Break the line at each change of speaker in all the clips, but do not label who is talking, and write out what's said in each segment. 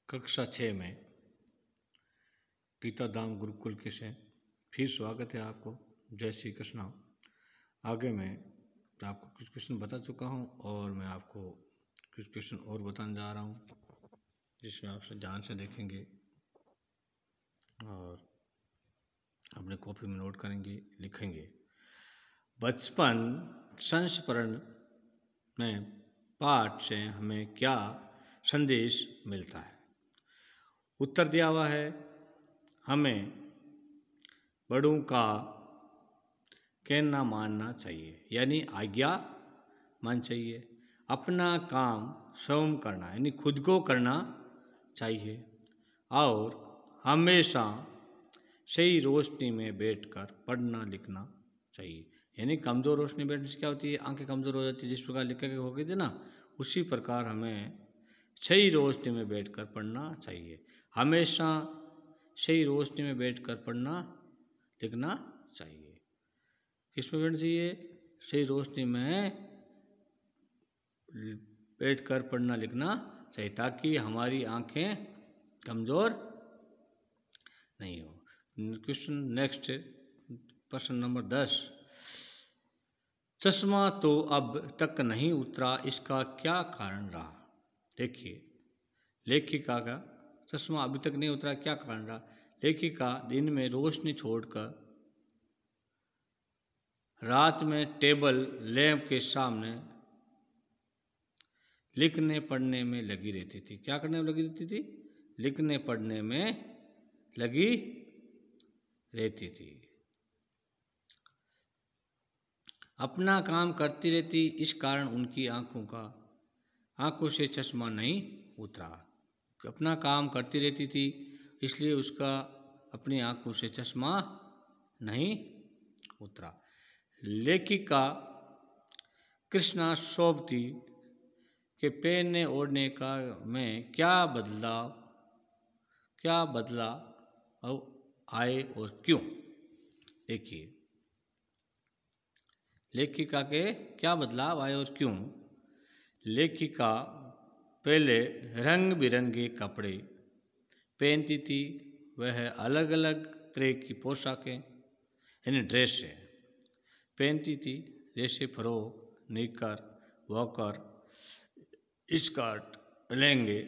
कक्षा 6 में गीता धाम गुरुकुल के से फिर स्वागत है आपको। जय श्री कृष्ण। आगे मैं आपको कुछ क्वेश्चन बता चुका हूं और मैं आपको कुछ क्वेश्चन और बताने जा रहा हूं, जिसमें आप ध्यान से देखेंगे और अपने कॉपी में नोट करेंगे, लिखेंगे। बचपन संस्मरण में पाठ से हमें क्या संदेश मिलता है? उत्तर दिया हुआ है, हमें बड़ों का कहना मानना चाहिए, यानी आज्ञा मान चाहिए। अपना काम स्वयं करना यानी खुद को करना चाहिए और हमेशा सही रोशनी में बैठकर पढ़ना लिखना चाहिए। यानी कमज़ोर रोशनी बैठने से क्या होती है? आंखें कमज़ोर हो जाती है। जिस प्रकार लिख के हो गई थी ना, उसी प्रकार हमें सही रोशनी में बैठकर पढ़ना चाहिए। हमेशा सही रोशनी में बैठकर पढ़ना लिखना चाहिए। किस में बैठना चाहिए? सही रोशनी में बैठकर पढ़ना लिखना चाहिए, ताकि हमारी आंखें कमज़ोर नहीं हो। क्वेश्चन नेक्स्ट, प्रश्न नंबर 10। चश्मा तो अब तक नहीं उतरा, इसका क्या कारण रहा? देखिए, लेखिका का चश्मा अभी तक नहीं उतरा, क्या कारण रहा? लेखिका दिन में रोशनी छोड़कर रात में टेबल लैंप के सामने लिखने पढ़ने में लगी रहती थी। क्या करने में लगी रहती थी? लिखने पढ़ने में लगी रहती थी। अपना काम करती रहती, इस कारण उनकी आंखों से चश्मा नहीं उतरा। अपना काम करती रहती थी, इसलिए उसका अपनी आंखों से चश्मा नहीं उतरा। लेखिका कृष्णा सोबती के पहनने ओढ़ने का में क्या बदलाव आए और क्यों? देखिए, लेखिका के क्या बदलाव आए और क्यों। लेखिका पहले रंग बिरंगे कपड़े पहनती थी। वह अलग अलग तरह की पोशाकें यानी ड्रेसें पहनती थी, जैसे फ्रॉक, निकर, वॉकर, स्कर्ट, लहंगे,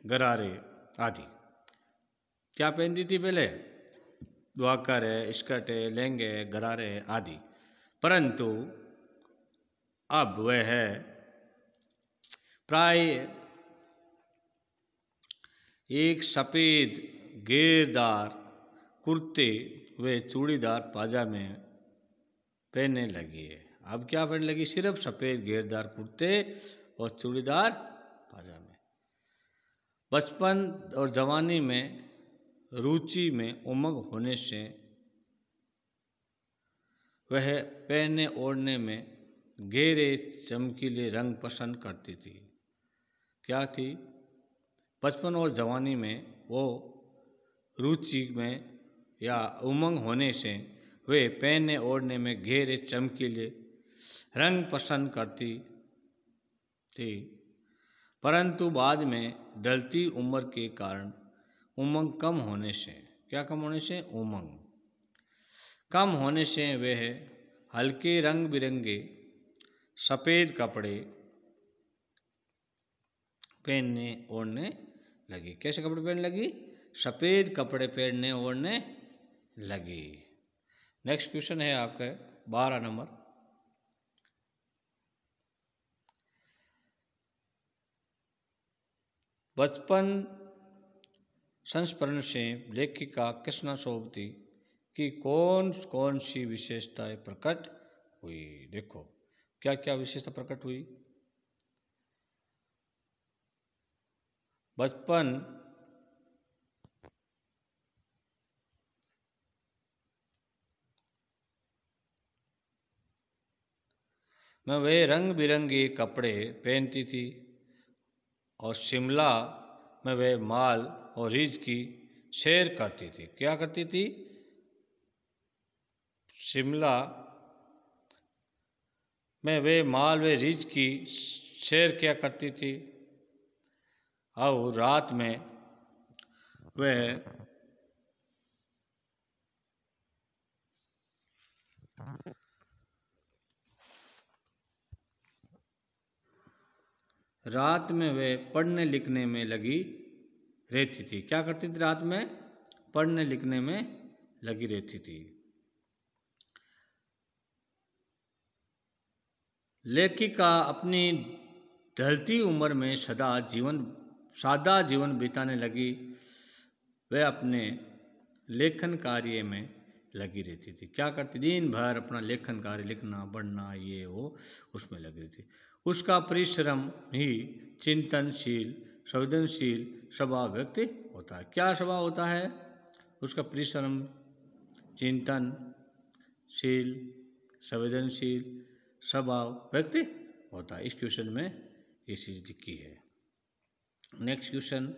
गरारे आदि। क्या पहनती थी पहले? वॉकर है, स्कर्ट है, लहंगे है, गरारे है आदि। परंतु अब वह प्राय एक सफ़ेद घेरदार कुर्ते व चूड़ीदार पाजामे पहनने लगी है। अब क्या पहनने लगी? सिर्फ सफ़ेद घेरदार कुर्ते और चूड़ीदार पाजामे। बचपन और जवानी में रुचि में उमंग होने से वह पहनने ओढ़ने में गहरे चमकीले रंग पसंद करती थी। क्या थी? बचपन और जवानी में वो रुचि में या उमंग होने से वे पहनने ओढ़ने में गहरे चमकीले रंग पसंद करती थी, परंतु बाद में ढलती उम्र के कारण उमंग कम होने से, क्या कम होने से? उमंग कम होने से वह हल्के रंग बिरंगे सफ़ेद कपड़े पहनने ओढ़ने लगी। कैसे कपड़े पहनने लगी? सफ़ेद कपड़े पहनने ओढ़ने लगी। नेक्स्ट क्वेश्चन है आपका 12 नंबर। बचपन संस्मरण से लेखिका कृष्णा सोबती की कौन कौन सी विशेषताएं प्रकट हुई? देखो, क्या क्या विशेषता प्रकट हुई। बचपन में वे रंग बिरंगे कपड़े पहनती थी और शिमला में वे माल और रिज की सैर करती थी। क्या करती थी? शिमला में वे माल व रिज की सैर क्या करती थी और रात में वह रात में वे पढ़ने लिखने में लगी रहती थी। क्या करती थी रात में? पढ़ने लिखने में लगी रहती थी। लेखिका अपनी ढलती उम्र में सादा जीवन बिताने लगी। वह अपने लेखन कार्य में लगी रहती थी। क्या करती? दिन भर अपना लेखन कार्य, लिखना पढ़ना ये वो उसमें लगी रहती। उसका परिश्रम ही चिंतनशील संवेदनशील स्वभाव व्यक्ति होता है। क्या स्वभाव होता है उसका? परिश्रम, चिंतनशील संवेदनशील स्वभाव व्यक्ति होता है। इस क्वेश्चन में ये चीज लिखी है। नेक्स्ट क्वेश्चन,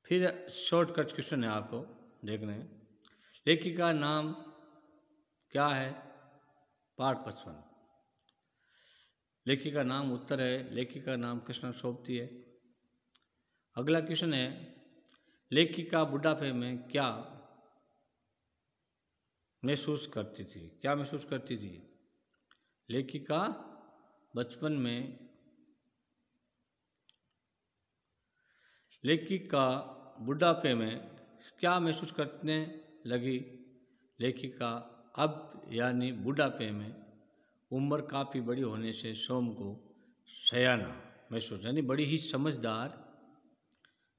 फिर शॉर्टकट क्वेश्चन है, आपको देखना है। लेखिका नाम क्या है? पाठ 55। लेखिका नाम उत्तर है, लेखिका नाम कृष्णा सोबती है। अगला क्वेश्चन है, लेखिका बुढ़ापे में क्या महसूस करती थी? क्या महसूस करती थी? लेखिका बचपन में, लेखिका बुढ़ापे में क्या महसूस करने लगी? लेखिका अब यानी बुढ़ापे में उम्र काफ़ी बड़ी होने से स्वयं को सयाना महसूस यानी बड़ी ही समझदार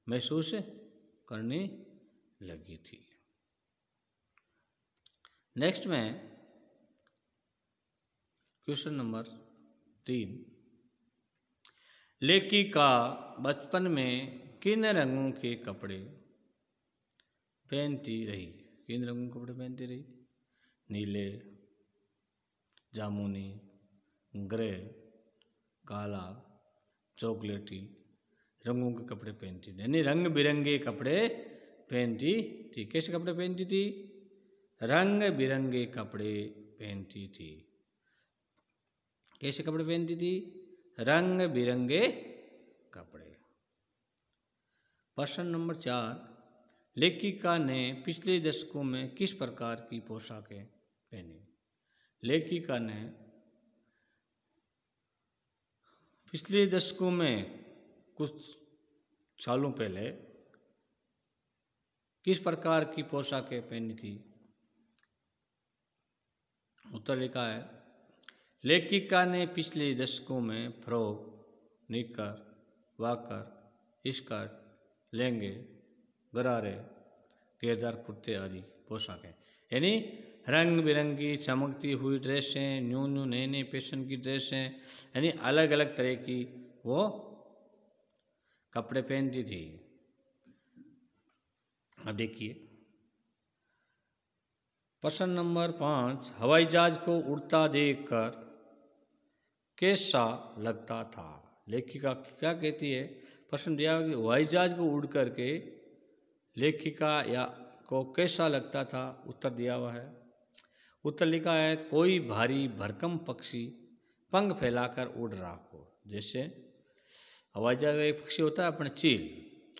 महसूस करने लगी थी। नेक्स्ट में क्वेश्चन नंबर 3, लेखिका बचपन में किन रंगों के कपड़े पहनती रही? किन रंगों के कपड़े पहनती रही? नीले, जामुनी, ग्रे, काला, चॉकलेटी रंगों के कपड़े पहनती थी, यानी रंग बिरंगे कपड़े पहनती थी। कैसे कपड़े पहनती थी? रंग बिरंगे कपड़े पहनती थी। कैसे कपड़े पहनती थी? रंग बिरंगे कपड़े। प्रश्न नंबर 4, लेखिका ने पिछले दशकों में किस प्रकार की पोशाकें पहनी? लेखिका ने पिछले दशकों में कुछ सालों पहले किस प्रकार की पोशाकें पहनी थी? उत्तर लिखा है, लेखिका ने पिछले दशकों में फ्रॉक, निकर, वाकर, स्कर्ट, लहंगे, गरारे, घेरदार कुर्ते आदि पोशाकें, यानी रंग बिरंगी चमकती हुई ड्रेसें, न्यू न्यू नए नए फैशन की ड्रेसें, यानी अलग अलग तरह की वो कपड़े पहनती थी। अब देखिए प्रश्न नंबर 5, हवाई जहाज को उड़ता देखकर कैसा लगता था? लेखिका क्या कहती है? प्रश्न दिया कि हवाई जहाज को उड़ करके लेखिका या को कैसा लगता था? उत्तर दिया हुआ है। उत्तर लिखा है, कोई भारी भरकम पक्षी पंख फैलाकर उड़ रहा हो। जैसे हवाई जहाज का एक पक्षी होता है अपने चील,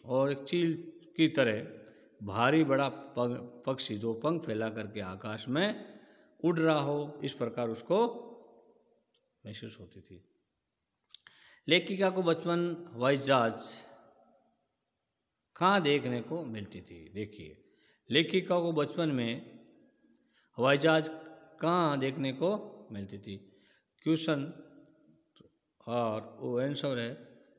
और एक चील की तरह भारी बड़ा पक्षी जो पंख फैला करके आकाश में उड़ रहा हो, इस प्रकार उसको महसूस होती थी। लेखिका को बचपन हवाई जहाज कहाँ देखने को मिलती थी? देखिए, लेखिका को बचपन में हवाई जहाज कहाँ देखने को मिलती थी? क्वेश्चन और वो आंसर है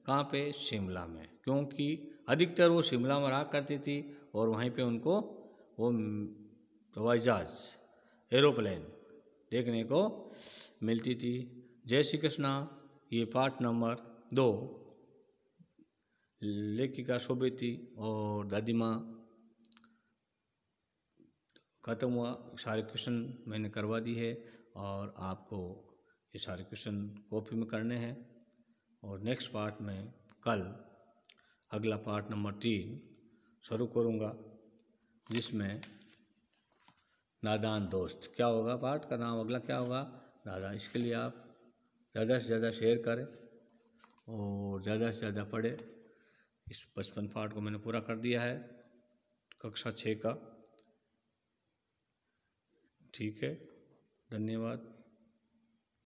कहाँ पे? शिमला में, क्योंकि अधिकतर वो शिमला में रहा करती थी और वहीं पे उनको वो हवाई जहाज एरोप्लेन देखने को मिलती थी। जय श्री कृष्णा। ये पार्ट नंबर 2 लेखिका सोबती और दादी माँ खत्म हुआ। सारे क्वेश्चन मैंने करवा दी है और आपको ये सारे क्वेश्चन कॉपी में करने हैं। और नेक्स्ट पार्ट में कल अगला पार्ट नंबर 3 शुरू करूँगा, जिसमें नादान दोस्त क्या होगा। पार्ट का नाम अगला क्या होगा? नादान। इसके लिए आप ज़्यादा से ज़्यादा शेयर करें और ज़्यादा से ज़्यादा पढ़े। इस 55 पाठ को मैंने पूरा कर दिया है कक्षा 6 का। ठीक है, धन्यवाद।